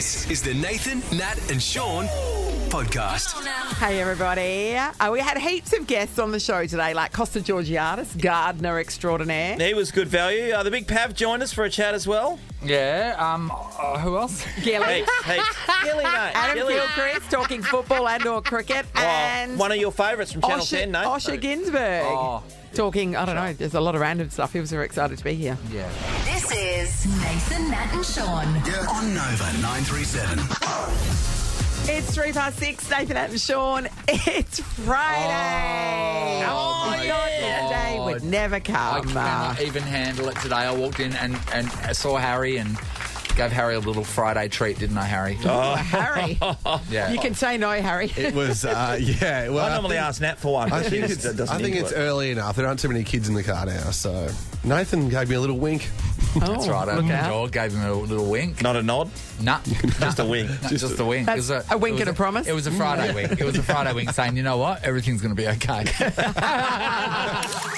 This is the Nathan, Nat and Shaun podcast. Hey everybody. We had heaps of guests on the show today, like Costa Georgiadis, gardener extraordinaire. He was good value. The Big Pav joined us for a chat as well. Yeah, who else? Gilly. Heaps. Gilly, mate. Adam Gilly. Gilchrist talking football and or cricket. And One of your favourites from Channel 10, no? Osher Günsberg. Oh. Talking, I don't know, there's a lot of random stuff. He was very excited to be here. Yeah. This is Nathan, Nat and Shaun. On Nova 937. It's 6:03, Nathan, Nat and Shaun. It's Friday. Oh, my God, this day would never I come. cannot even handle it today. I walked in and I saw Harry and gave Harry a little Friday treat, didn't I, Harry? Oh, Harry. Yeah. You can say no, Harry. It was, yeah. Well, I normally ask Nat for one. I but think she it's, just doesn't I think into it's it. early enough. There aren't too many kids in the car now, so Nathan gave me a little wink. That's right. Look out. George gave him a little wink. Not a nod, Nah. just a wing. Just a wink. That's a wink and a promise? It was a Friday wink. It was a Friday wink saying, you know what, everything's going to be okay.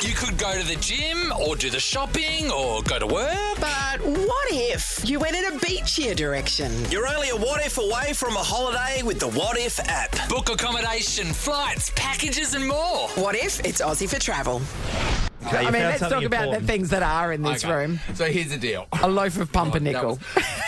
You could go to the gym or do the shopping or go to work. But what if you went in a beachier direction? You're only a what if away from a holiday with the What If app. Book accommodation, flights, packages and more. What if it's Aussie for travel? Okay, you I mean, found let's something talk about the important. things that are in this Okay. room. So here's the deal. A loaf of pumpernickel.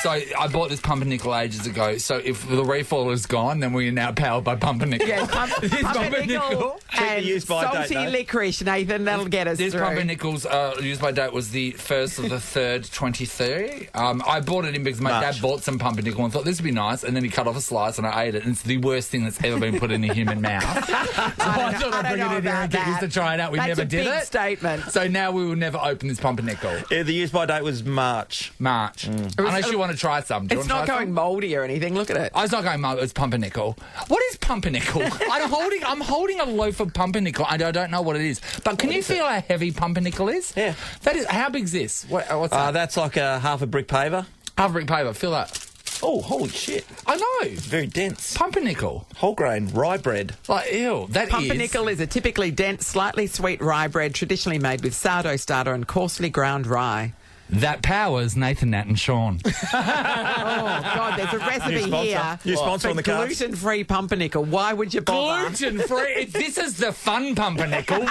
So I bought this pumpernickel ages ago. So if the refill is gone, then we are now powered by pumpernickel. Yeah, This pumpernickel the and use by date, salty though. licorice, Nathan. That'll get us This through. pumpernickel's use by date was the 1st of the 3rd, 2030. I bought it in because my March. dad bought some pumpernickel and thought this would be nice, and then he cut off a slice and I ate it, and it's the worst thing that's ever been put in a human mouth. So I thought I I'd don't bring know it in here about and get used that. to try it out. We That's never a did big it. statement. So now we will never open this pumpernickel. The use by date was March. March. Unless you want to try some. Do you It's want not to try going some? mouldy or anything. Look at it. Oh, it's not going mouldy. It's pumpernickel. What is pumpernickel? I'm holding a loaf of pumpernickel and I don't know what it is. But can you feel how heavy pumpernickel is? Yeah. That is. How big's this? What's that? That's like a half a brick paver. Half a brick paper. Feel that. Oh, holy shit. I know. Very dense. Pumpernickel. Whole grain, rye bread. Like, ew. That Pumpernickel is a typically dense, slightly sweet rye bread traditionally made with sourdough starter and coarsely ground rye. That powers Nathan, Nat and Shaun. Oh, God, there's a recipe here New sponsor for on the cards. gluten-free pumpernickel. Why would you bother? Gluten-free. This is the fun pumpernickel.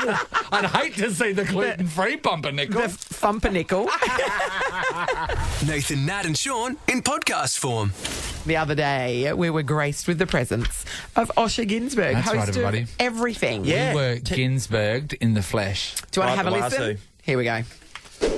I'd hate to see the gluten-free pumpernickel. The fumpernickel. Nathan, Nat and Shaun in podcast form. The other day, we were graced with the presence of Osher Günsberg, That's host right, everybody. of Everything. Yeah. We were Ginsberged in the flesh. Do you want to Right, have a the listen? lasso. Here we go.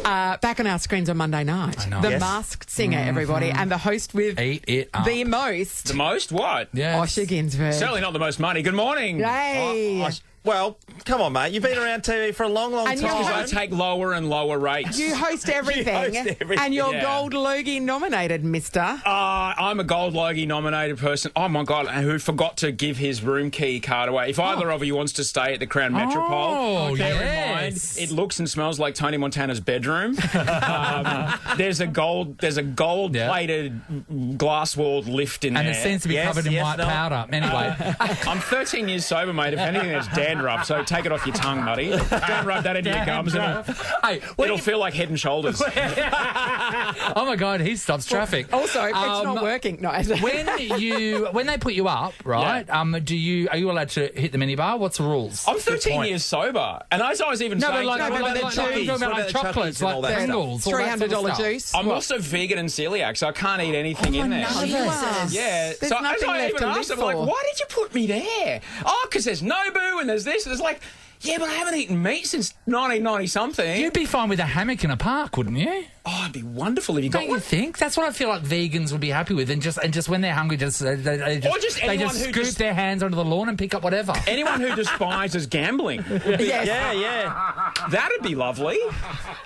Back on our screens on Monday night. I know. The Yes. Masked Singer, everybody, and the host with Eat it up. the most, The most? What? Yes. Osher Günsberg. Certainly not the most money. Good morning. Yay! Well, come on, mate. You've been around TV for a long, long And you're time. Because I take lower and lower rates. You host everything, everything, and you're yeah. Gold Logie nominated, mister. I'm a Gold Logie nominated person. Oh my God, and who forgot to give his room key card away. If either of you wants to stay at the Crown Metropole, bear in mind yes. it looks and smells like Tony Montana's bedroom. There's a gold plated glass walled lift in And there. it seems to be Yes, covered in yes, white no. powder. Anyway, I'm 13 years sober, mate. If anything, it's dandruff. So take it off your tongue, buddy. Don't rub that into your gums. hey, It'll feel like Head and Shoulders. oh my God, he stops traffic. Also, it's not working. No. when they put you up, right? Yeah. Are you allowed to hit the minibar? What's the rules? I'm 13 years sober, and as I was even No, saying, but No, but the like Chuckies. talking about What like about the chocolates, Chuckies and all like that stuff? Pringles, all that sort of $300 stuff. juice. I'm also vegan and celiac, so I can't eat anything in there. none of it. Yeah, There's so as nothing I left even to asked, live I'm like, for. why did you put me there? Oh, because there's Nobu and there's this, and it's like, yeah, but I haven't eaten meat since 1990 something. You'd be fine with a hammock in a park, wouldn't you? Oh, it'd be wonderful if you got Don't you one. think? That's what I feel like vegans would be happy with, and just when they're hungry, they just anyone who scoot just- their hands onto the lawn and pick up whatever. Anyone who despises gambling, Yes. Yeah. that'd be lovely.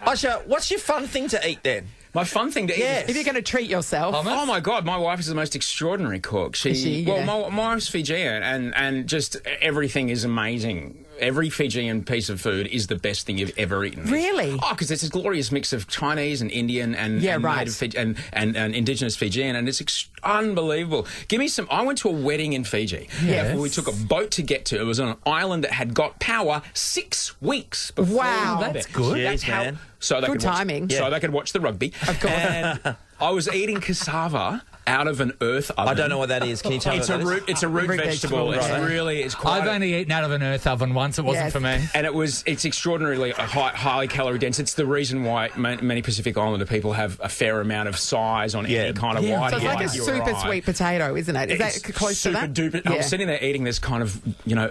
Osher, what's your fun thing to eat then? My fun thing to eat Yes. is If you're going to treat yourself. Oh my God, my wife is the most extraordinary cook. Is she? Yeah. My wife's Fijian, and just everything is amazing. Every Fijian piece of food is the best thing you've ever eaten. Really? Oh, because it's a glorious mix of Chinese and Indian and native and indigenous Fijian, and it's unbelievable. Give me some. I went to a wedding in Fiji. Yes. We took a boat to get to. It was on an island that had got power 6 weeks before. Wow. we got That's there. good. Jeez, man. So they Good could watch, timing. So Yeah. they could watch the rugby. Of course. And I was eating cassava out of an earth oven. I don't know what that is. Can you tell me It's what a that is? root. It's a root vegetable. Right. It's quite. I've only eaten out of an earth oven once. It wasn't Yes. for me. And it's extraordinarily highly calorie dense. It's the reason why many Pacific Islander people have a fair amount of size on any kind of white. So it's like a You're super right. sweet potato, isn't it? Is that close to that? Duper. I was sitting there eating this kind of,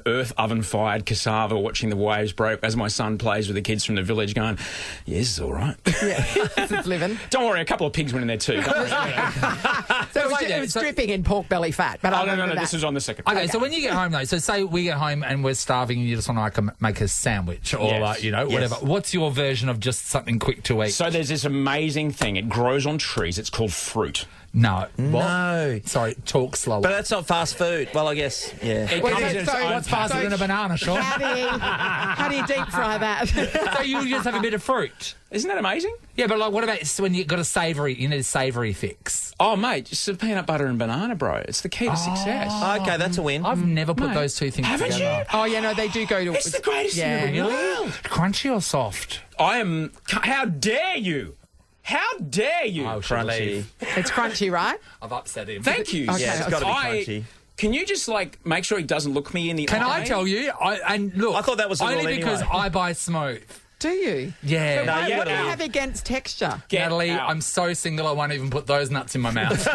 earth oven fired cassava, watching the waves break as my son plays with the kids from the village, going, "Yeah, this is all right." Yeah, this is living. Don't worry, a couple of pigs went in there too. Don't worry. So it was dripping in pork belly fat. But No. This was on the second. Okay, so when you get home, though, so say we get home and we're starving and you just want to make a sandwich or, Yes. whatever. What's your version of just something quick to eat? So there's this amazing thing. It grows on trees. It's called fruit. No. No. Sorry, talk slower. But that's not fast food. Well, I guess, yeah. It Well, comes so- in its so own What's faster package. than a banana, Shaun? How do you deep fry that? So you just have a bit of fruit. Isn't that amazing? Yeah, but what about when you've got a savoury, you need a savoury fix? Oh, mate, just some peanut butter and banana, bro. It's the key to success. Okay, that's a win. I've never put those two things Haven't together. Oh, yeah, no, they do go to... It's the greatest thing in the world. Crunchy or soft? I am... How dare you? How dare you? Oh, should I leave? It's crunchy, right? I've upset him. Thank you. Okay. Yeah, it's got to be crunchy. Can you just, make sure he doesn't look me in the Can eye? I tell you? Look, I thought that was the only rule because anyway. I buy smooth. Do you? Yeah. No, What you do gotta you leave. have against texture? Get Natalie, out. I'm so single I won't even put those nuts in my mouth.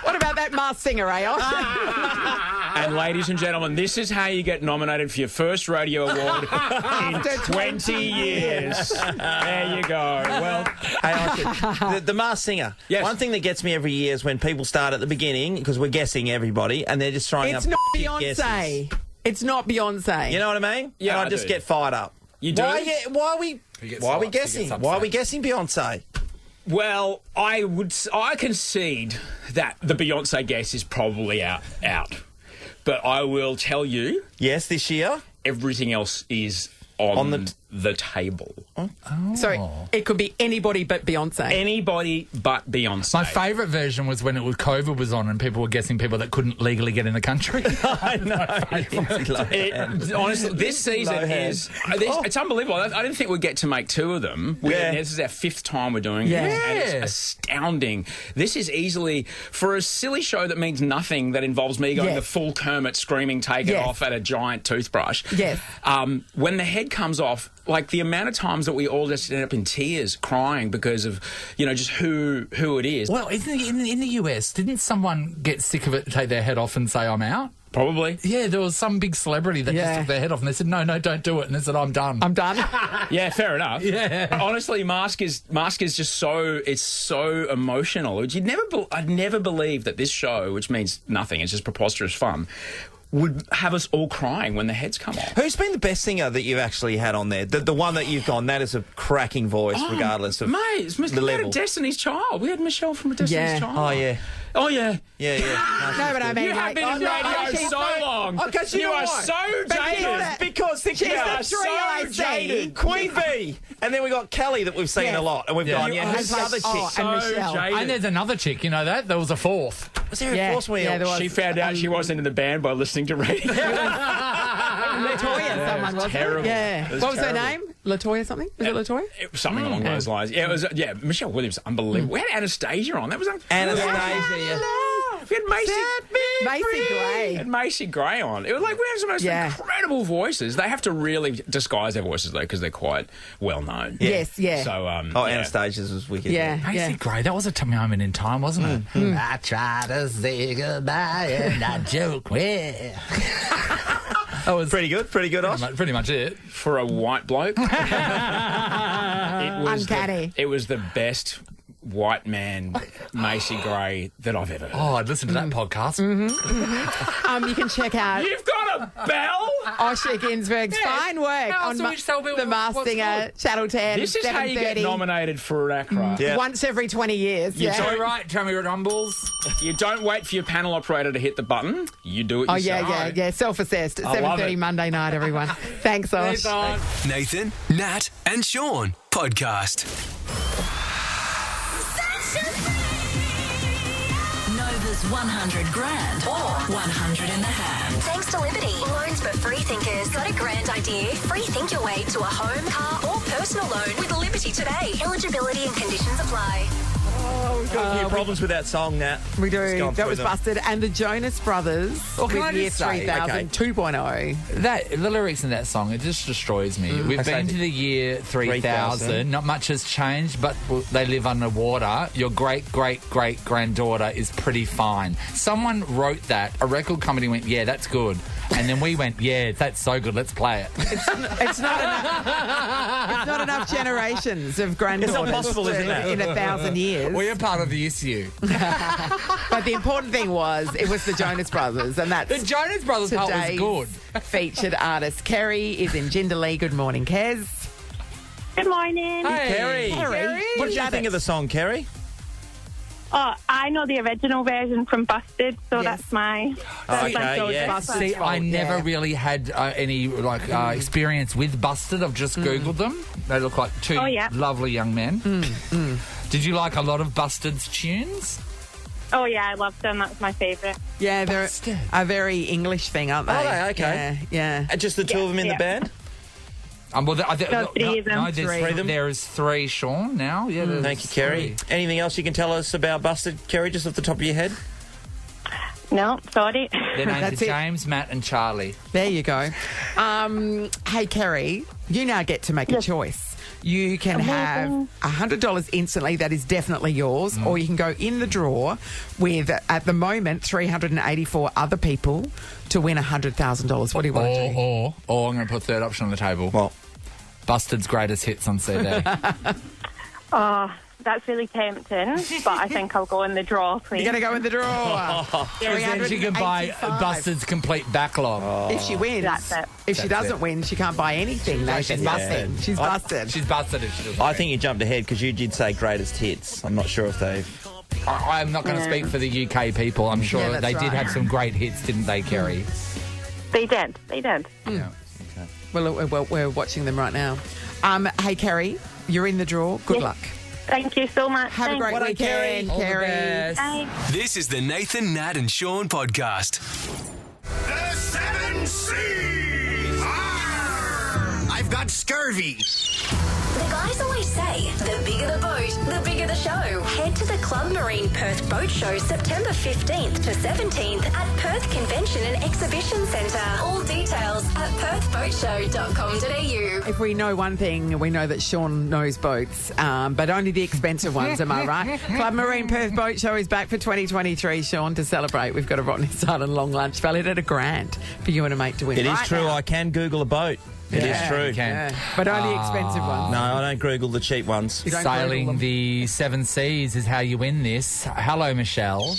What about that Masked Singer, Osher? And ladies and gentlemen, this is how you get nominated for your first radio award in After 20 years. There you go. Well, Hey, Osher, the Masked Singer. Yes. One thing that gets me every year is when people start at the beginning, because we're guessing everybody, and they're just throwing It's up not shit Beyonce. guesses. It's not Beyonce. You know what I mean? Yeah, and I I just do. get fired up. You do? Why are we gets Why are we hot, he guessing? gets Why are we upset. guessing Beyonce? well, I concede that the Beyonce guess is probably out. But I will tell you, Yes, this year. everything else is on the table. So it could be anybody but Beyonce. Anybody but Beyonce. My favourite version was when COVID was on and people were guessing people that couldn't legally get in the country. I know. Honestly, this season Low is... It's unbelievable. I didn't think we'd get to make two of them. Yeah. This is our fifth time we're doing Yeah. this, and it's astounding. This is easily... For a silly show that means nothing, that involves me going Yes. the full Kermit screaming, take it Yes. off at a giant toothbrush. Yes. When the head comes off, the amount of times that we all just end up in tears crying because of, just who it is. Well, isn't it in the US, didn't someone get sick of it, take their head off and say, I'm out? Probably. Yeah, there was some big celebrity that just took their head off and they said, no, don't do it. And they said, I'm done. I'm done. Yeah, fair enough. Yeah. Honestly, Mask is just it's so emotional. I'd never believe that this show, which means nothing, it's just preposterous fun, would have us all crying when the heads come off. Who's been the best singer that you've actually had on there? The one that you've gone, that is a cracking voice, regardless of Mate, it's the we had level. a Destiny's Child. We had Michelle from a Destiny's Yeah. Child. Oh, yeah. Oh, yeah. Yeah. No, but I mean, You have been in radio so long. Because you are so jaded. Because think She's about the it. three I see. Jaded. Queen Bee. And then we got Kelly that we've seen Yes. a lot. And we've Yeah. gone, You who's the are other chick? so- and Michelle. jaded. And there's another chick, you know that? There was a fourth. Was there a Yeah. force wheel? Yeah, there was. She found out she wasn't in the band by listening to radio. Latoya, someone was terrible. Yeah. It was What was her terrible. name? Latoya something? Was it Latoya? It was something along those lines. Yeah, it was. Yeah, Michelle Williams, unbelievable. We had Anastasia on. That was Anastasia, yeah. We had Macy Gray. and Macy Gray on. It was like we have the most incredible voices. They have to really disguise their voices though because they're quite well known. Yes, yeah. So Oh, yeah. Anastasia's was wicked. Yeah, Macy yeah. Gray, that was a moment in time, wasn't it? I try to say goodbye and I joke with. That was Pretty good, Osh. pretty much it. For a white bloke, it was Uncanny. it was the best white man Macy Gray that I've ever heard. Oh, I'd listen to that podcast. You can check out You've got a bell. Osher Günsberg's fine work How on else do we tell people The Masked what's Singer, good? Channel 10, This is how you get 7:30. nominated for an ACRA. Yeah. Once every 20 years. You Yeah. don't- All right, tell me your rumbles. You don't wait for your panel operator to hit the button. You do it Oh, yourself. yeah. Self-assessed. I love 7:30 it. Monday night, everyone. Thanks, Osh. Nathan, Nat, and Shaun podcast. Nova's There's 100 grand or 100 in the hand. Thanks to Liberty. Loans for free thinkers. Got a grand idea? Free think your way to a home, car or personal loan with Liberty today. Eligibility and conditions apply. We've got a few problems with that song, Nat. We do. It's gone That through was them. busted. And the Jonas Brothers Well, can with I Year just say, 3000 okay. 2.0. The lyrics in that song, it just destroys me. We've Okay. been to the year 3000. 3000. Not much has changed, but they live underwater. Your great-great-great-granddaughter is pretty fine. Someone wrote that. A record company went, yeah, that's good. And then we went, yeah, that's so good, let's play it. It's not enough generations of granddaughters It's not possible, isn't it? in 1,000 years. We are part of the issue. But the important thing was, it was the Jonas Brothers, and that's The Jonas Brothers part was today's good. featured artist. Kerry is in Jindalee. Good morning, Kez. Good morning. Kerry. Kerry. What did you think of the song, Kerry? Oh, I know the original version from Busted, so Yes. that's my... Okay, my yeah. Busted. See, I never Yeah. really had any experience with Busted. I've just Googled them. They look like two lovely young men. Did you like a lot of Busted's tunes? Oh, yeah, I loved them. That's my favourite. Yeah, they're Busted. a very English thing, aren't they? Are they? Okay. Yeah. And just the two of them in the band? Well, No, three of them. No, there's Three of them? there is three, Shaun, now. Yeah, there's Thank you, Kerry. three. Anything else you can tell us about Busted, Kerry, just off the top of your head? No, sorry. Their names That's are it. James, Matt and Charlie. There you go. Hey, Kerry, you now get to make a choice. You can have $100 instantly. That is definitely yours. Or you can go in the draw with, at the moment, 384 other people to win $100,000. What do you want to do? Or I'm going to put a third option on the table. Well, Busted's greatest hits on CD. Oh, that's really tempting, but I think I'll go in the draw, please. You're going to go in the draw. Then she can buy 385. Busted's complete backlog. If she wins. That's it. If she doesn't win, she can't buy anything. she's Nathan. busted. She's busted. She's busted if she doesn't. I think you jumped ahead because you did say greatest hits. I'm not sure if they've... I'm not going to speak for the UK people. I'm sure Yeah, that's they did right. have some great hits, didn't they, Kerry? They did. Well, we're watching them right now. Hey, Kerry, you're in the draw. Good luck. Thank you so much. Have a great Well done, weekend, All the Kerry. best. Bye. This is the Nathan, Nat and Shaun podcast. The Seven Seas! I've got scurvy. The guys always say, the bigger the boat, the bigger the show. Head to the Club Marine Perth Boat Show September 15th to 17th at Perth Convention and Exhibition Centre. All details at perthboatshow.com.au. If we know one thing, we know that Shaun knows boats, but only the expensive ones, am I right? Club Marine Perth Boat Show is back for 2023, Shaun, to celebrate. We've got a Rottnest Island long lunch valued at $1,000 for you and a mate to win. It is right true. now. I can Google a boat. It is true. You can. Yeah, but only expensive ones. No, I don't Google the cheap ones. You don't Google Sailing them. the seven seas is how you win this. Hello, Michelle.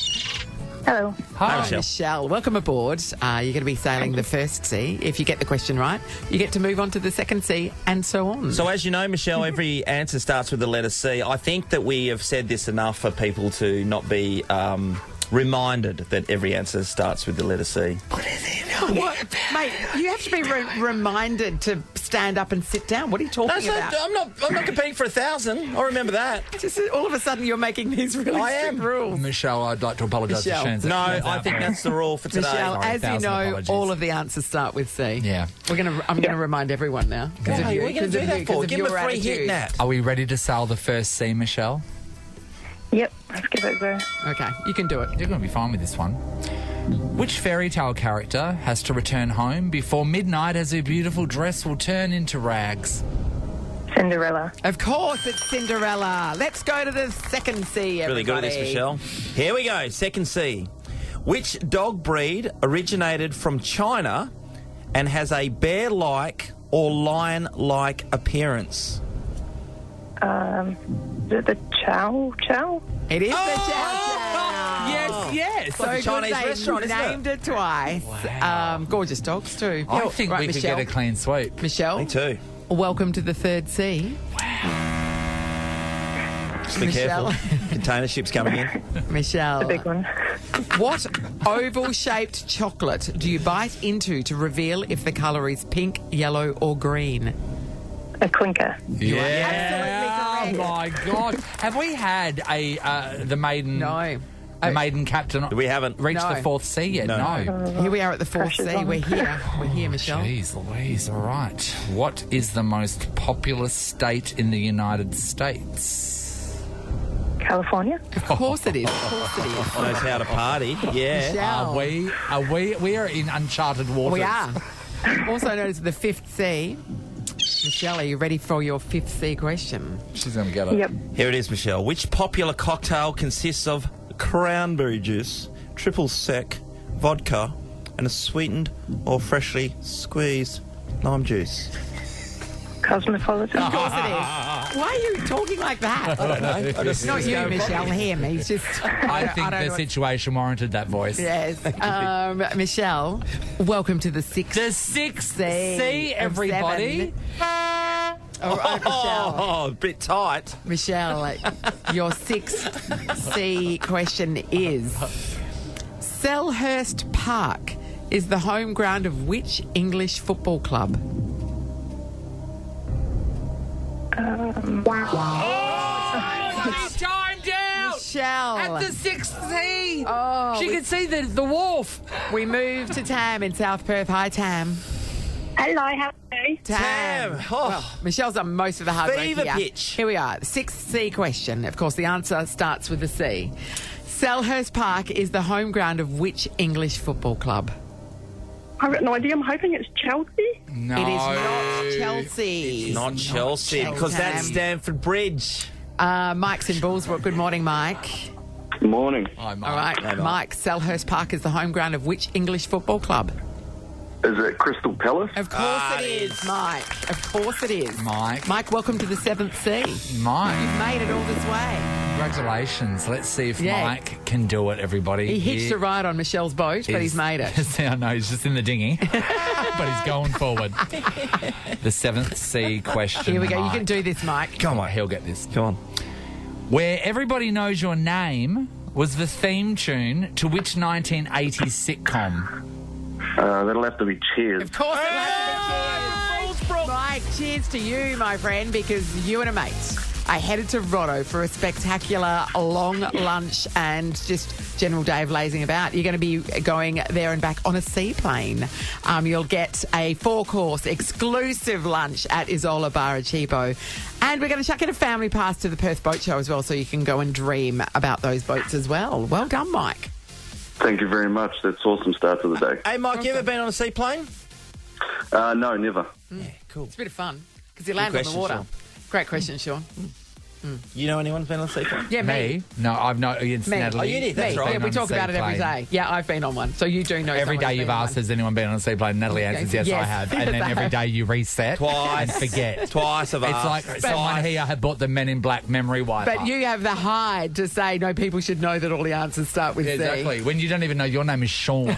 Hello. Hi, Michelle. Michelle, welcome aboard. You're going to be sailing the first sea. If you get the question right, you get to move on to the second sea and so on. So as you know, Michelle, every answer starts with the letter C. I think that we have said this enough for people to not be reminded that every answer starts with the letter C. What? Mate, you have to be reminded to stand up and sit down. What are you talking about? I'm not competing for 1,000. I remember that. Just all of a sudden you're making these really I strict am. rules. Michelle, I'd like to apologise to Michelle. Shaun. No, I think that's the rule for today. Michelle, Sorry, as you 1,000 know, apologies. all of the answers start with C. Yeah. I'm going to remind everyone now. What are you going to do that for? Give him a free hit, attitude. Nat. Are we ready to sail the first sea, Michelle? Yep, let's give it a go. Okay, you can do it. You're going to be fine with this one. Which fairy tale character has to return home before midnight as her beautiful dress will turn into rags? Cinderella. Of course, it's Cinderella. Let's go to the second C, everybody. Really good at this, Michelle. Here we go. Second C. Which dog breed originated from China and has a bear-like or lion-like appearance? The Chow? It is the Chow Chow. Yes. So like a good Chinese they restaurant, isn't it? named it twice. Wow. Gorgeous dogs too. I think Right, we could Michelle. get a clean sweep. Michelle, Me too. welcome to the third C. Just be Michelle. careful. Container ships coming in. Michelle, The big one. what oval-shaped chocolate do you bite into to reveal if the colour is pink, yellow or green? A clinker. absolutely Oh correct. my God! Have we had the maiden? No. the maiden captain. We haven't reached No. the fourth C yet. No. Here we are at the fourth Pressure's C. on. We're here, Michelle. Jeez Louise, all right. What is the most populous state in the United States? California. Of course it is. Of course it is. Knows how to party. Yeah. Michelle. We are in uncharted waters. We are. Also known as the fifth C. Michelle, are you ready for your fifth C question? She's going to get it. Yep. Here it is, Michelle. Which popular cocktail consists of cranberry juice, triple sec, vodka, and a sweetened or freshly squeezed lime juice? Cosmopolitan. Of course it is. Why are you talking like that? I don't know. I just Not you, Michelle. Him. He's just. I think don't the know situation warranted that voice. Yes. Michelle, welcome to the sixth. The sixth C C, of everybody. All right, Michelle. Oh, a bit tight. Michelle, your sixth C question is: Selhurst Park is the home ground of which English football club? Timed out! Michelle. At the sixth C! Oh, she could see the wharf. we moved to Tam in South Perth. Hi, Tam. Hello, how are you? Tam. Oh. Well, Michelle's done most of the hard work Fever here. pitch. Here we are. Sixth C question. Of course, the answer starts with a C. Selhurst Park is the home ground of which English football club? I've got no idea. I'm hoping it's Chelsea. No. It is not Chelsea. Not Chelsea, because that's Stamford Bridge. Mike's in Bullsbrook. Good morning, Mike. Good morning. Hi, Mike. All right, Hey, Mike. Mike, Selhurst Park is the home ground of which English football club? Is it Crystal Palace? Of course it is, Mike. Of course it is. Mike. Mike, welcome to the seventh C. Mike. You've made it all this way. Congratulations. Let's see if Yeah. Mike can do it, everybody. He hitched a ride on Michelle's boat, but he's made it. I know, he's just in the dinghy, but he's going forward. The seventh C question. Here we go. You Mike. can do this, Mike. Come on, he'll get this. Come on. Where Everybody Knows Your Name was the theme tune to which 1980s sitcom? That'll have to be Cheers. Of course it has to be cheers. Mike, cheers to you, my friend, because you and a mate are headed to Rotto for a spectacular long lunch and just general day of lazing about. You're going to be going there and back on a seaplane. You'll get a 4-course exclusive lunch at Isola Bar Archipo. And we're going to chuck in a family pass to the Perth Boat Show as well, so you can go and dream about those boats as well. Well done, Mike. Thank you very much. That's awesome start to the day. Hey, Mike, you ever been on a seaplane? No, never. Yeah, cool. It's a bit of fun because you land on the question, water. Shaun. Great question, Sean. You know anyone who's been on a seaplane? Yeah, me. No, I've not. It's Me. Natalie. Oh, you did, that's Me. right. Yeah, we Been on talk a about it every seaplane. day. Yeah, I've been on one. So you do know Every someone day who's you've been on asked, one. has anyone been on a seaplane? Natalie answers, yes, I Yes. have. And then every day you reset Twice. and forget. Twice I've It's asked. like someone here had bought the Men in Black memory wiper. But you have the hide to say, no, people should know that all the answers start with Yeah, C. exactly. When you don't even know your name is Shaun.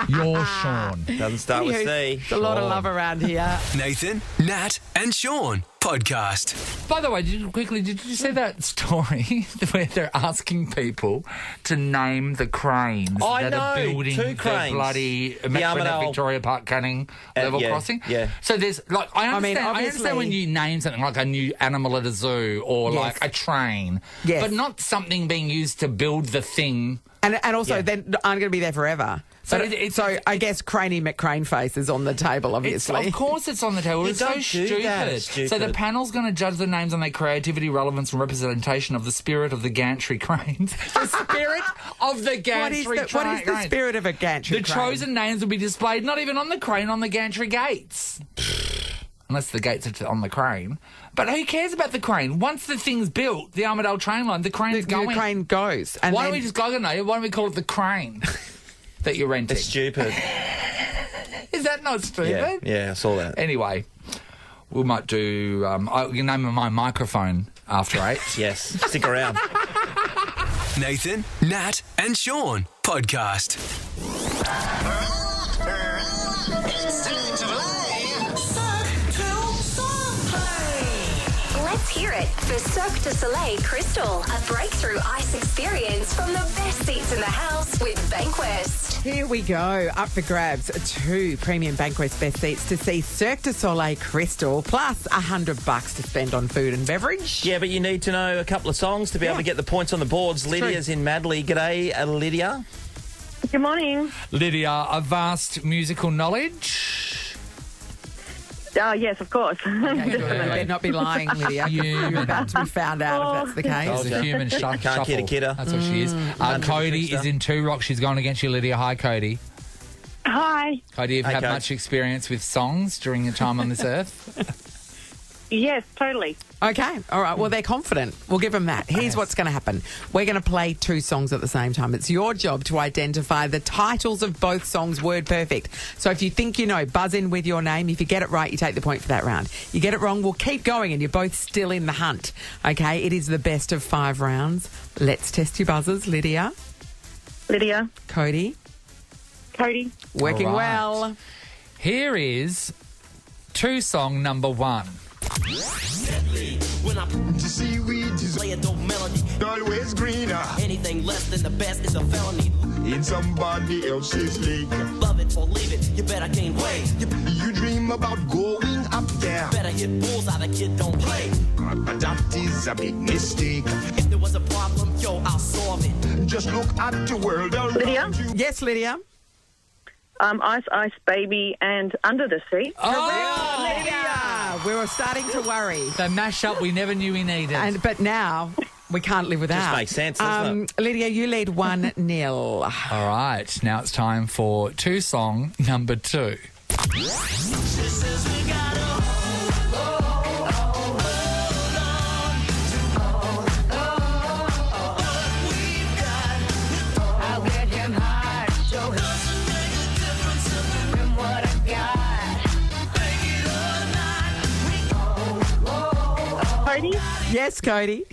You're Shaun. Doesn't start with C. It's a lot of love around here. Nathan, Nat, and Shaun podcast. By the way, did you see that story where they're asking people to name the cranes I that are know, building 2 the cranes. bloody The Metronet Armadale. Victoria Park Canning level yeah, crossing? yeah. So there's like I mean, understand obviously- when you name something like a new animal at a zoo or Yes. like a train, Yes. but not something being used to build the thing. And also, they aren't going to be there forever. But So I guess Craney McCrane face is on the table, obviously. Of course it's on the table. You It's so don't do that. stupid. It's stupid. So the panel's going to judge the names on their creativity, relevance and representation of the spirit of the gantry cranes. The spirit of the gantry What is the crane. spirit of a gantry The crane? chosen names will be displayed not even on the crane, on the gantry gates. Unless the gates are on the crane. But who cares about the crane? Once the thing's built, the Armadale train line, the crane's The going. crane goes. And Why then- don't we just go, why don't we call it the crane that you're renting? It's stupid. Is that not stupid? Yeah, I saw that. Anyway, we might do. You name my microphone after 8. Yes, stick around. Nathan, Nat, and Shaun podcast. Let's hear it for Cirque du Soleil Crystal, a breakthrough ice experience from the best seats in the house with Bankwest. Here we go. Up for grabs, 2 premium Banquest best seats to see Cirque du Soleil Crystal, plus $100 to spend on food and beverage. Yeah, but you need to know a couple of songs to be able to get the points on the boards. Lydia's in Madley. G'day, Lydia. Good morning. Lydia, a vast musical knowledge? Yes, of course. Okay, good. Better not be lying, Lydia. You're about to be found out if that's the case. She's a human Can't shuffle. kid a kidder. That's what she is. Cody is in Two Rocks. She's going against you, Lydia. Hi, Cody. Hi. Cody, have you had Coach. much experience with songs during your time on this earth? Yes, totally. Okay, all right. Well, they're confident. We'll give them that. Here's what's going to happen. We're going to play 2 songs at the same time. It's your job to identify the titles of both songs word perfect. So if you think you know, buzz in with your name. If you get it right, you take the point for that round. You get it wrong, we'll keep going and you're both still in the hunt. Okay, it is the best of 5 rounds. Let's test your buzzers. Lydia. Lydia. Cody. Cody. Working All right. well. Here is 2 song number 1. When I'm to seaweed, play a dope melody. Always greener. Anything less than the best is a felony. In somebody else's league. Love it or leave it, you better gain weight. You dream about going up there. Better hit bullseye, the kid don't play. But that is a big mistake. If there was a problem, yo, I'll solve it. Just look at the world around Lydia? you. Yes, Lydia. Ice Ice Baby and Under the Sea. Oh, Lydia! We were starting to worry. The mashup we never knew we needed. But now we can't live without. Just makes sense, doesn't it? Lydia, you lead 1-0. All right, now it's time for 2 song number 2. Cody. Yes, Cody.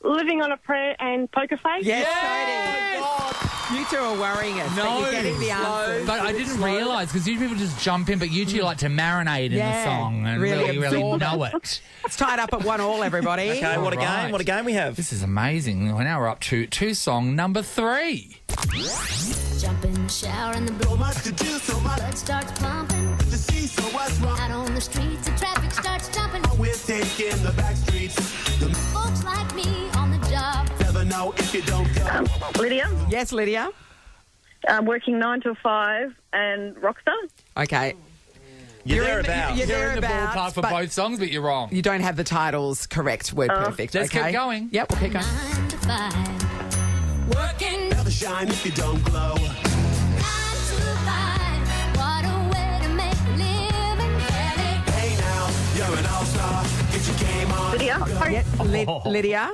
Living on a Prayer and Poker Face. Yes, Cody. God, you 2 are worrying us. No, but you're getting the answers. But I didn't realise, because usually people just jump in, but you 2 like to marinate in the song and really know it. It's tied up at 1-1, everybody. Okay, what a All right. game. What a game we have. This is amazing. Now we're up to 2 song number 3. Jump in the shower and the blow much to do, so my blood starts pumping. To see, so what's wrong? Out on the streets, the traffic starts jumping. We're taking the back streets. The Folks like me on the job. never know if you don't go. Lydia. Yes, Lydia. Working 9 till 5 and Rockstar. Okay. You're in the- thereabouts. you're You're in the thereabouts, ballpark for but both songs, but you're wrong. You don't have the titles correct, word perfect. Let's okay? keep going. Yep, we'll keep going. 9 to 5. Working 9 Never shine if you don't glow. to 5. What a way to make a living. Hey now, you're an all-star. Get your game on. Lydia. Yeah, Lydia.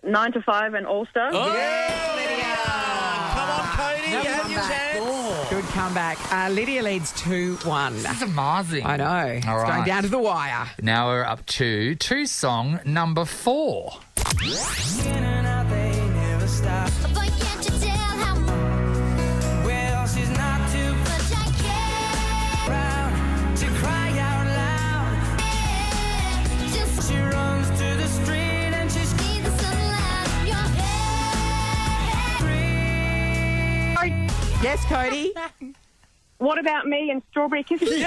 9 to 5 and All Star. Yes, Lydia. Come on, Cody. You have your chance. Good comeback. Lydia leads 2-1. That's amazing. I know. It's All right. going down to the wire. Now we're up to 2 song number 4. But can't you tell how Well, she's not too much I care? proud to cry out loud. Just She runs to the street and she's see the sunlight in your hair. Yes, Cody. What About Me and Strawberry Kisses? Cody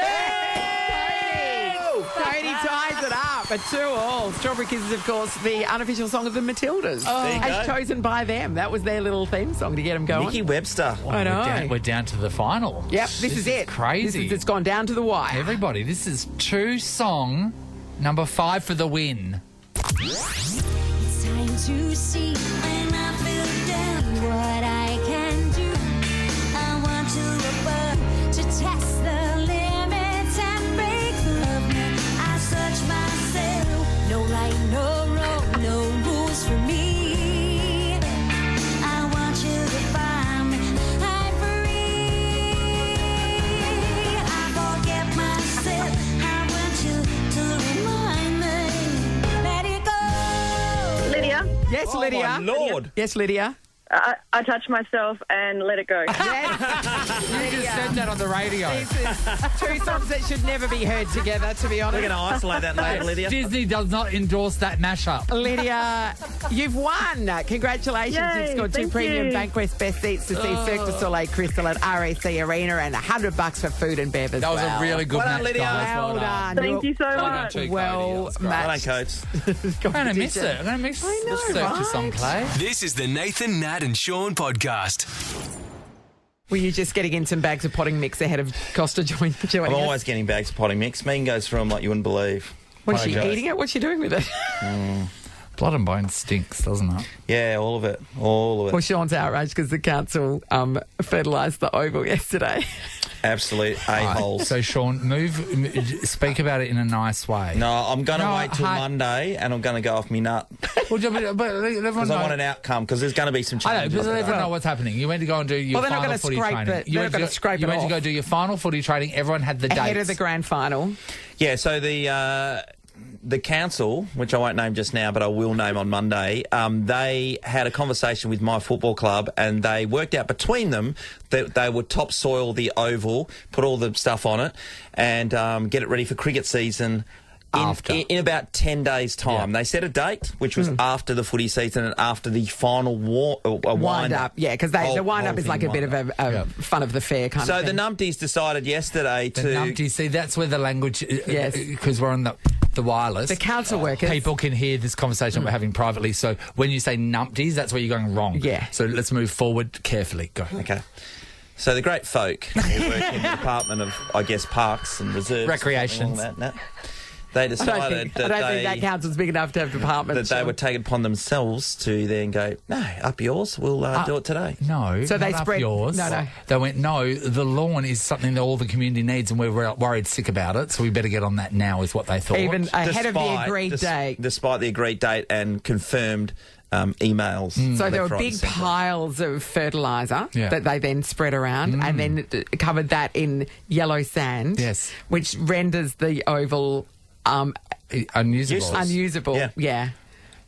ties it up at 2-2. Strawberry Kisses, of course, the unofficial song of the Matildas. There you As go. chosen by them. That was their little theme song to get them going. Nikki Webster. I know. We're down to the final. Yep, this is it. Crazy. It's gone down to the wire. Everybody, this is 2 song number 5 for the win. It's time to see when I feel down what I can do. I want to above to test the limits and break the movement. I search myself, no right, no wrong, no rules for me. I want you to find me, I'm free. I forget myself, I want you to remind me. Let it go. Lydia. Yes, Lydia. My Lord. Yes, Lydia. I touch myself and let it go. You just said that on the radio. This is two songs that should never be heard together, to be honest. We're going to isolate that later, Lydia. Disney does not endorse that mashup. Lydia, you've won. Congratulations. Yay, You've scored 2 thank premium you. Bankwest Best Seats to see Cirque du Soleil Crystal at RAC Arena and $100 for food and bev as That was well. a really good Well done, match, Lydia. guys. Well done. Thank you so Well done much. too, Cody. Well That's great. Well done, matched. Coates. I'm going to miss it. I'm going to miss I know, the Cirque du right? Soleil. This is the Nathan, Nat and Shaun podcast. Were you just getting in some bags of potting mix ahead of Costa joining I'm us? always getting bags of potting mix. Megan goes through them like you wouldn't believe. Was she Apologise. eating it? What's she doing with it? Blood and bone stinks, doesn't it? Yeah, all of it. All of it. Well, Sean's outraged because the council fertilised the oval yesterday. Absolute a-holes. So, Shaun, speak about it in a nice way. No, I'm going to No, wait till Monday and I'm going to go off me nut. Well, but let everyone Because I want know. an outcome, because there's going to be some I know, changes. but let everyone know what's happening. You went to go and do your Well, they're not final gonna footy scrape training. it. They're not gonna scrape You it went to off. go do your final footy training. Everyone had the dates. Ahead of the grand final. Yeah, so the council, which I won't name just now, but I will name on Monday, they had a conversation with my football club and they worked out between them that they would topsoil the oval, put all the stuff on it, and get it ready for cricket season in about 10 days' time. Yeah. They set a date, which was after the footy season and after the final wind-up. Yeah, because the wind-up is like a bit of a fun of the fair kind So of thing. the numpties decided yesterday The to... numpties, see, that's where the language... Yes. Because we're on the wireless. The council workers. People can hear this conversation we're having privately. So when you say numpties, that's where you're going wrong. Yeah. So let's move forward carefully. Go. Okay. So the great folk who work in the Department of, I guess, Parks and Reserves... Recreations. and all that, they decided I don't think that council's big enough to have departments. that they would take it upon themselves to then go, no, up yours, we'll do it today. No, So they not up spread- yours. No. They went, no, the lawn is something that all the community needs and we're worried sick about it, so we better get on that now, is what they thought. Even ahead of the agreed date. Despite the agreed date and confirmed emails. So there left, were right, big and centre. piles of fertiliser Yeah. that they then spread around and then covered that in yellow sand, Yes. which renders the oval Unusable. unusable. Yeah. Yeah.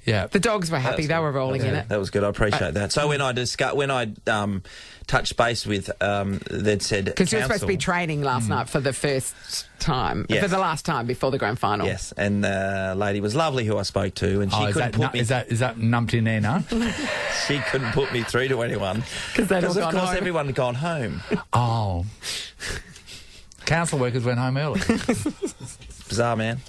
Yeah. The dogs were happy. That's They good. were rolling in it. That was good. I appreciate that. So when I touched base with, they'd said Because you were supposed to be council- training last night for the first time, Yes. for the last time before the grand final. Yes, and the lady was lovely who I spoke to, and she Oh, is couldn't put me. is that Numpty Nina? She couldn't put me through to anyone Because they'd all of gone course home. everyone had gone home. Oh. Council workers went home early. Bizarre, man.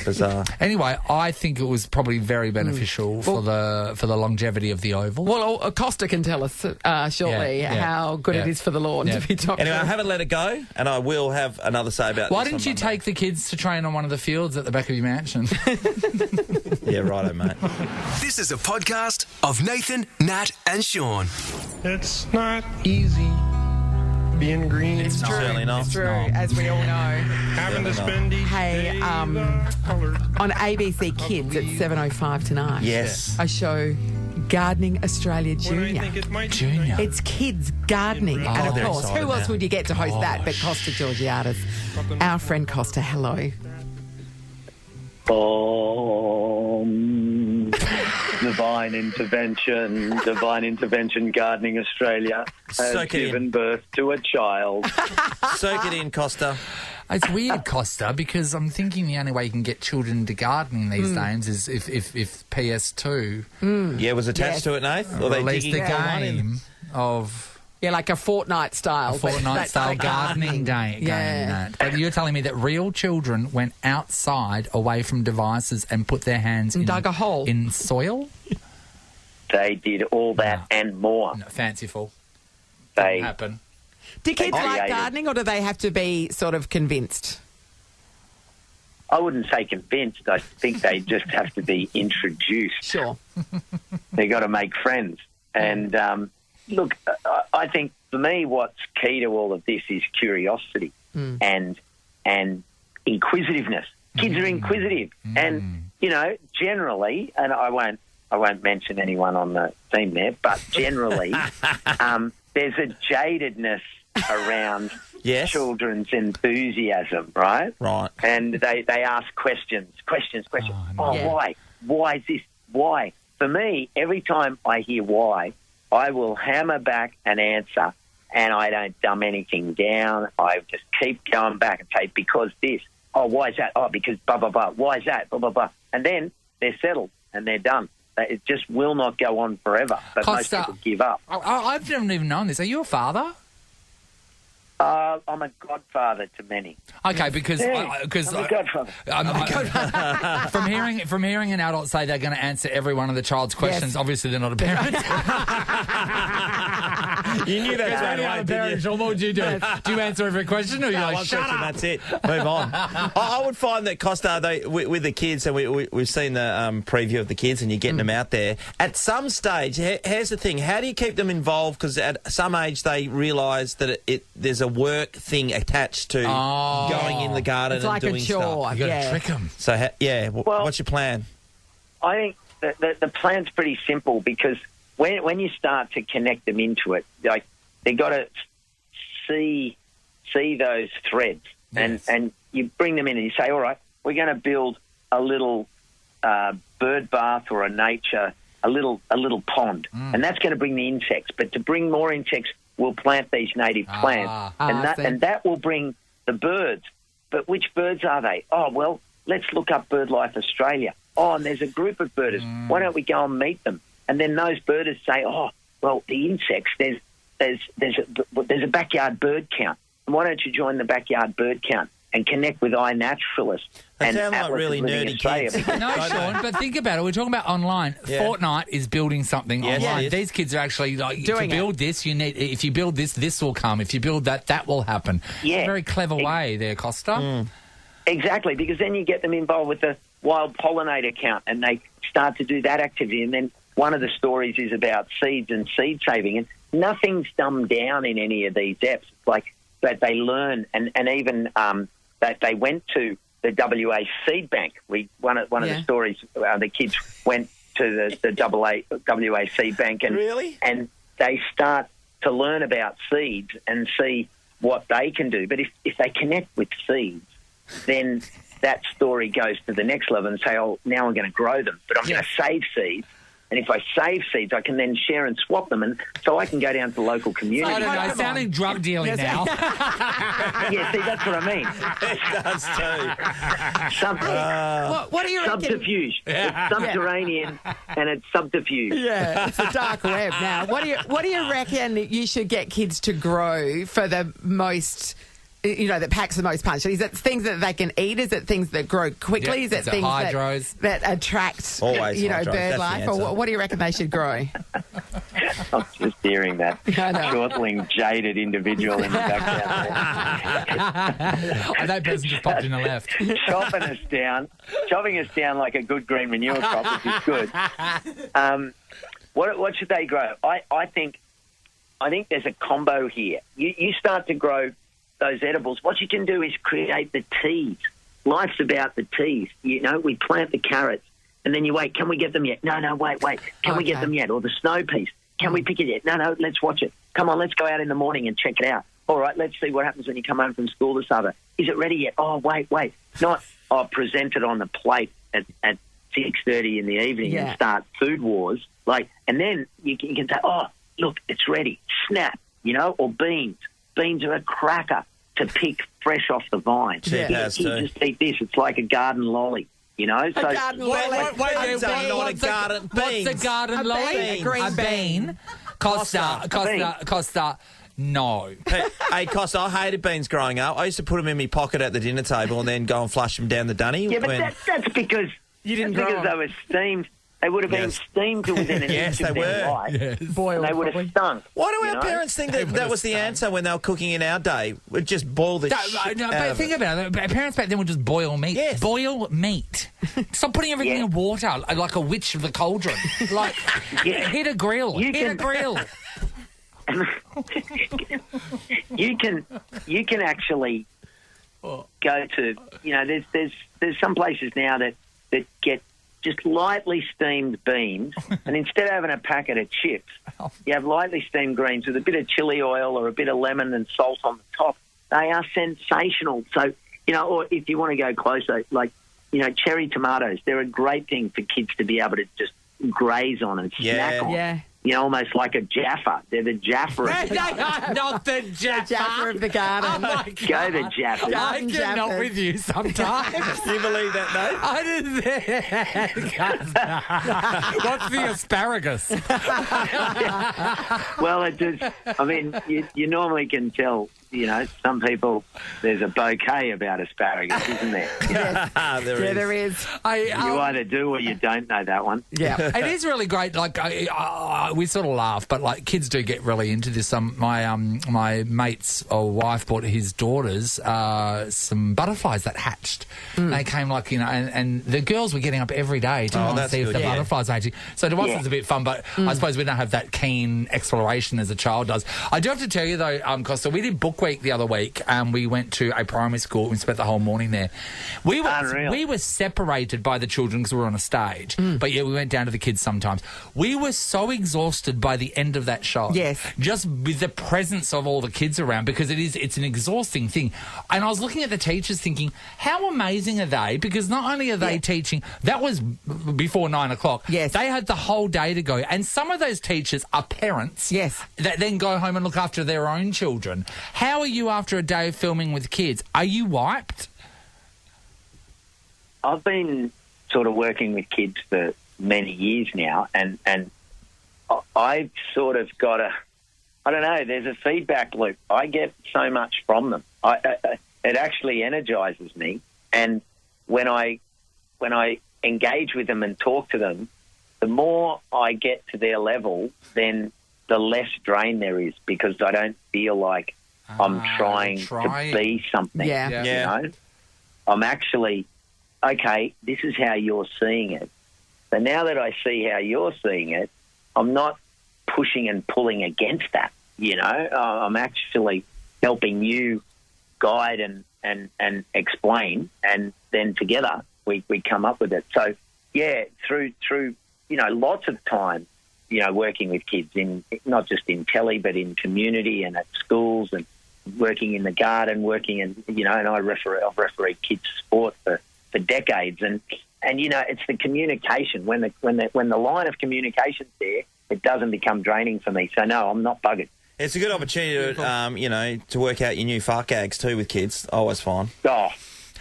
Bizarre. Anyway, I think it was probably very beneficial for the longevity of the oval. Well, Costa can tell us shortly Yeah, how good it is for the lawn to be top. Anyway, I haven't let it go, and I will have another say about Why this didn't on you Monday. take the kids to train on one of the fields at the back of your mansion? Yeah, righto, mate. This is a podcast of Nathan, Nat and Shaun. It's not easy being green. It's true. Certainly not. It's true, as we all know. Having to spend each Hey, day on ABC Kids at 7:05 tonight. Yes. A show, Gardening Australia Junior. Junior. It's kids gardening, and of they're course, excited who else now. would you get to host that but Costa Georgiadis? Our friend Costa, hello. Divine Intervention Gardening Australia has Soak it in. given birth to a child. Soak it in, Costa. It's weird, Costa, because I'm thinking the only way you can get children to gardening these days is if PS2 Yeah, was attached to it, Nath? Or they released the digging one in? game of Yeah, like a Fortnite style. but Fortnite that's style like gardening game. Yeah. But you're telling me that real children went outside away from devices and put their hands in, dug a hole in soil? They did all that and more. No, fanciful. They happen. Do kids like created- gardening, or do they have to be sort of convinced? I wouldn't say convinced. I think they just have to be introduced. Sure. They got to make friends. And look, I think for me, what's key to all of this is curiosity and inquisitiveness. Kids are inquisitive, and you know, generally, and I won't mention anyone on the team there, but generally, there's a jadedness around children's enthusiasm, right? Right. And they ask questions. Yeah. Why? Why is this? Why? For me, every time I hear why, I will hammer back an answer, and I don't dumb anything down. I just keep going back and say, because this. Oh, why is that? Oh, because blah, blah, blah. Why is that? Blah, blah, blah. And then they're settled and they're done. It just will not go on forever. But Costa, most people give up. I've never even known this. Are you a father? I'm a godfather to many. Okay, because I'm a godfather. From hearing an adult say they're going to answer every one of the child's questions, obviously they're not a parent. You knew that right away, didn't you? Sean, what would you do? Do you answer every question, or you like, one shut question, up? that's it. Move on. I would find that, Costa, with the kids, and we've seen the preview of the kids, and you're getting them out there. At some stage, here's the thing: how do you keep them involved? Because at some age they realise that there's a work thing attached to going in the garden it's and like doing a chore. stuff. You got to trick them. So, what's your plan? I think the plan's pretty simple, because when you start to connect them into it, like, they got to see those threads, and you bring them in and you say, all right, we're going to build a little bird bath or a little pond, and that's going to bring the insects. But to bring more insects, we'll plant these native plants, and that will bring the birds. But which birds are they? Oh, well, let's look up BirdLife Australia. Oh, and there's a group of birders. Why don't we go and meet them? And then those birders say, oh, well, the insects, there's a backyard bird count. And why don't you join the backyard bird count and connect with iNaturalist? They sound like really nerdy kids. No, Shaun, but think about it. We're talking about online. Yeah. Fortnite is building something online. These kids are actually like, to build this, if you build this, this will come. If you build that, that will happen. Yeah. It's a very clever way there, Costa. Exactly, because then you get them involved with the wild pollinator count, and they start to do that activity. And then one of the stories is about seeds and seed saving, and nothing's dumbed down in any of these apps. It's like that they learn, and even that they went to the WA seed bank. One of the stories, the kids went to the WA seed bank, and and they start to learn about seeds and see what they can do. But if they connect with seeds, then that story goes to the next level and say, oh, now I'm going to grow them, but I'm going to save seeds. And if I save seeds, I can then share and swap them, and so I can go down to local communities. I don't know, it's sounding drug dealing now. Yeah, see, that's what I mean. It does too. What do you reckon? Subterfuge. It's subterranean and it's subterfuge. Yeah, it's a dark web now. What do you reckon you should get kids to grow for the most, that packs the most punch? Is it things that they can eat? Is it things that grow quickly? Yeah, is it things hydros? that attract, Always hydros. bird life? Or what do you reckon they should grow? I'm just hearing that shortling, jaded individual in the background. That person just popped in the left. Chopping us down like a good green manure crop, which is good. What should they grow? I think there's a combo here. You start to grow those edibles. What you can do is create the teas. Life's about the teas. We plant the carrots, and then you wait. Can we get them yet? No, wait. Can we get them yet? Or the snow peas. Can we pick it yet? No, let's watch it. Come on, let's go out in the morning and check it out. All right, let's see what happens when you come home from school this other. Is it ready yet? Oh, wait. Not, present it on the plate at 6:30 in the evening and start food wars. And then you can say, oh, look, it's ready. Snap, or beans. Beans are a cracker to pick fresh off the vine. Yeah. You just eat this. It's like a garden lolly. A garden lolly. What's a garden lolly? A bean. Costa. No. Hey, Costa, I hated beans growing up. I used to put them in my pocket at the dinner table and then go and flush them down the dunny. Yeah, but that's because you didn't because they were steamed. They would have been steamed to within an inch of their life. Yes. Boiled, they would have stunk. Why do our parents think that was the answer when they were cooking in our day? We'd just boil the shit but think about it. Parents back then would just boil meat. Yes. Boil meat. Stop putting everything in water like a witch of the cauldron. Hit a grill. Hit a grill. You can actually go to, there's some places now that get just lightly steamed beans, and instead of having a packet of chips, you have lightly steamed greens with a bit of chili oil or a bit of lemon and salt on the top. They are sensational. So, or if you want to go closer, cherry tomatoes, they're a great thing for kids to be able to just graze on and snack on. Yeah. almost like a Jaffa. They're the Jaffa. Not the Jaffa. Jaffa of the garden. Oh my God. Go the Jaffa. I get not with you sometimes. You believe that, Nate? I didn't. What's the asparagus? Well, you normally can tell, some people, there's a bouquet about asparagus, isn't there? There is. You either do or you don't know that one. Yeah. It is really great. Like, we sort of laugh, but, like, kids do get really into this. My mate's wife bought his daughters some butterflies that hatched. They came, like, and the girls were getting up every day to see if the butterflies are hatching. So to us, it's a bit fun, but I suppose we don't have that keen exploration as a child does. I do have to tell you, though, Costa, we did Book Week the other week. We went to a primary school. We spent the whole morning there. We were separated by the children because we were on a stage. But, yeah, we went down to the kids sometimes. We were so exhausted by the end of that show. Yes. Just with the presence of all the kids around, because it's an exhausting thing. And I was looking at the teachers thinking, how amazing are they? Because not only are they teaching, that was before 9 o'clock. Yes. They had the whole day to go. And some of those teachers are parents. Yes. That then go home and look after their own children. How are you after a day of filming with kids? Are you wiped? I've been sort of working with kids for many years now, and I've sort of got I don't know, there's a feedback loop. I get so much from them. It actually energizes me, and when I engage with them and talk to them, the more I get to their level, then the less drain there is, because I don't feel like I'm trying to be something. Yeah. I'm actually, okay, this is how you're seeing it. So now that I see how you're seeing it, I'm not pushing and pulling against that, I'm actually helping you guide and explain, and then together we come up with it. So, yeah, through lots of time, working with kids, in not just in telly, but in community and at schools, and working in the garden, and I've refereed kids sport for decades, and it's the communication. When the line of communication's there, it doesn't become draining for me. So no, I'm not buggered. It's a good opportunity to work out your new fart gags too with kids. Always fine. Oh.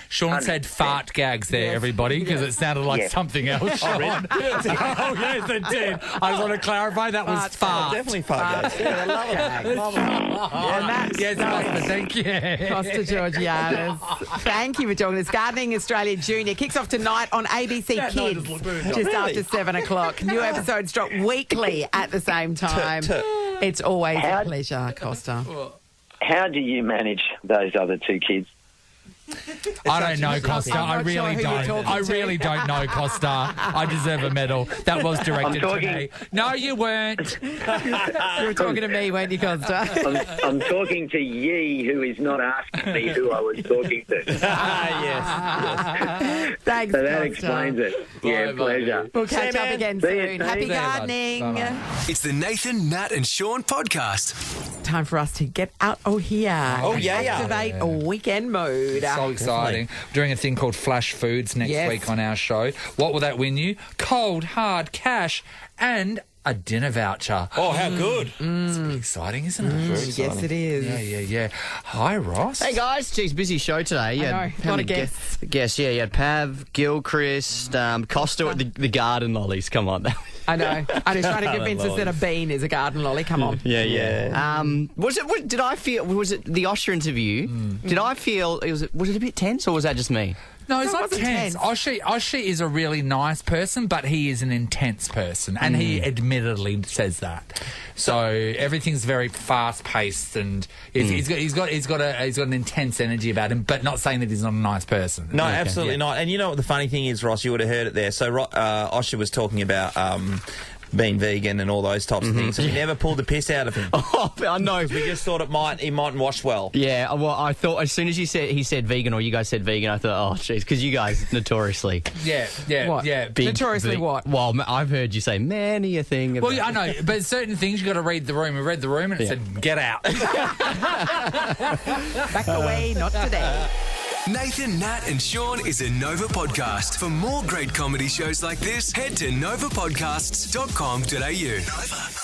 Sean said fart gags there, everybody, because it sounded like something else, Sean. Oh, yes, it did. I just want to clarify that was fart. Definitely fart gags. Yeah, I love it. Yes, Costa, thank you. Costa Georgiadis. Thank you for joining us. Gardening Australia Junior kicks off tonight on ABC Kids, just after 7 o'clock. New episodes drop weekly at the same time. It's always a pleasure, Costa. How do you manage those other two kids? I don't know, Costa. I really don't. I really don't know, Costa. I deserve a medal. That was directed to me. No, you weren't. You were talking to me, weren't you, Costa? I'm talking to ye, who is not asking me who I was talking to. Yes. Thanks, so that Costa. explains it. Yeah, pleasure. We'll catch up again soon. Happy gardening. It's the Nathan, Nat and Shaun podcast. Time for us to get out of here. Oh, yeah. Activate weekend mode. So exciting. We're doing a thing called Flash Foods next week on our show. What will that win you? Cold, hard cash and a dinner voucher. Oh, how good. It's pretty exciting, isn't it? Very exciting. Yes, it is. Yeah. Hi, Ross. Hey, guys. Geez, busy show today. I know. A lot of guests. Yeah, you had Pav, Gilchrist, Costa at the garden lollies. Come on. I know. I'm just trying to convince us that a bean is a garden lolly. Come on. Yeah. Was it the Osher interview? Did I feel was it a bit tense, or was that just me? No, it's not tense. Osher is a really nice person, but he is an intense person, and he admittedly says that. So everything's very fast paced, and he's got an intense energy about him, but not saying that he's not a nice person. No, absolutely not. And you know what the funny thing is, Ross? You would have heard it there. So Osher was talking about being vegan and all those types of things. So we never pulled the piss out of him. Oh, I know. We just thought he mightn't wash well. Yeah, well, I thought as soon as he said vegan, or you guys said vegan, I thought, oh, jeez, because you guys notoriously... What? Notoriously what? Well, I've heard you say many a thing. Well, I know, but certain things you got to read the room. We read the room and it said, get out. Back away, not today. Nathan, Nat and Shaun is a Nova podcast. For more great comedy shows like this, head to novapodcasts.com.au. Nova.